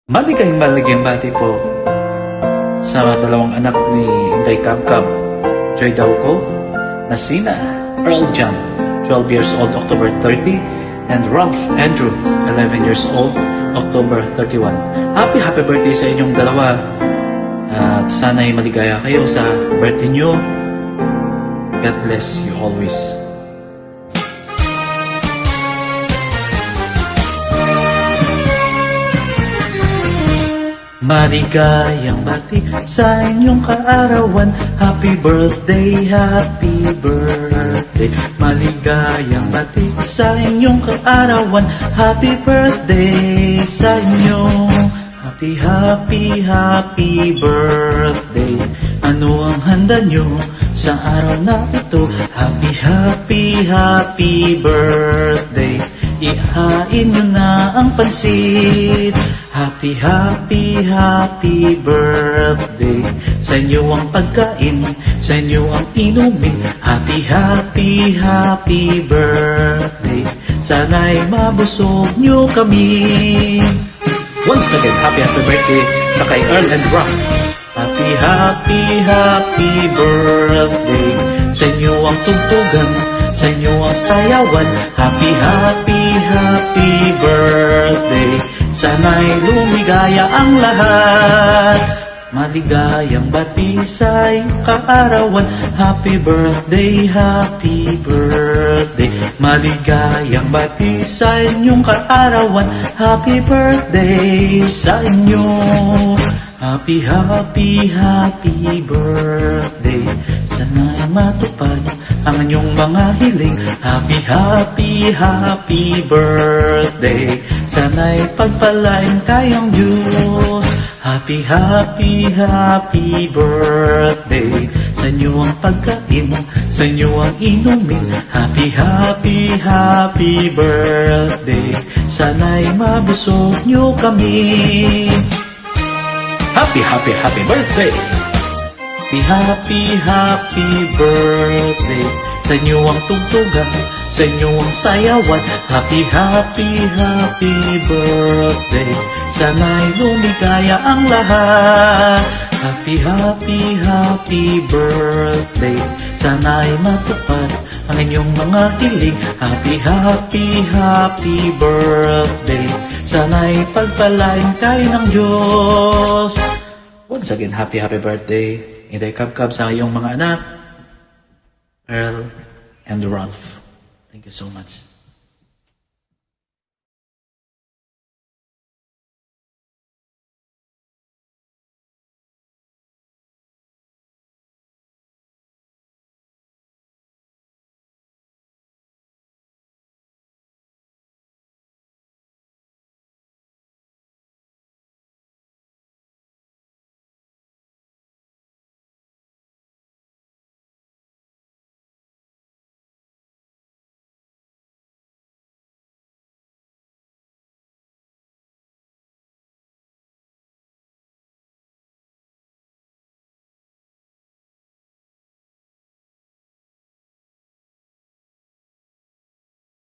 Maligayang bati po sa dalawang anak ni Inday Kabkab, Joy Dauko, na sina Earl John, 12 years old, October 30, and Ralph Andrew, 11 years old, October 31. Happy birthday sa inyong dalawa at sana'y maligaya kayo sa birthday nyo. God bless you always. Maligayang bati sa inyong kaarawan. Happy birthday, happy birthday. Maligayang bati sa inyong kaarawan. Happy birthday sa inyo. Happy birthday. Ano ang handa nyo sa araw na ito? Happy birthday. Ihain nyo na ang pansit. Happy birthday. Sa inyo ang pagkain, sa inyo ang inumin. Happy birthday. Sana'y mabusog nyo kami. Once again, happy birthday sa kay Earl and Rock. Happy birthday. Sa inyo ang tugtugan, sa inyo ang sayawan. Happy birthday. Sana'y lumigaya ang lahat. Maligayang bati sa iyong kaarawan. Happy birthday. Maligayang bati sa inyong kaarawan. Happy birthday sa inyo. Happy birthday. Sana'y matupad ang inyong mga hiling. Happy birthday. Sana'y pagpalain kayong Diyos. Happy birthday. Sa inyo ang pagkain, sa inyo ang inumin. Happy birthday. Sana'y mabusog nyo kami. Happy birthday. Happy birthday. Sa inyo ang tugtugan, sa inyo ang sayawan. Happy birthday. Sana'y lumigaya ang lahat. Happy birthday. Sana'y matupad ang inyong mga hiling. Happy birthday. Sana'y pagpalain kayo ng Diyos. Once again, happy birthday, Inday Kabkab, sa iyong mga anak, Earl and Ralph. Thank you so much.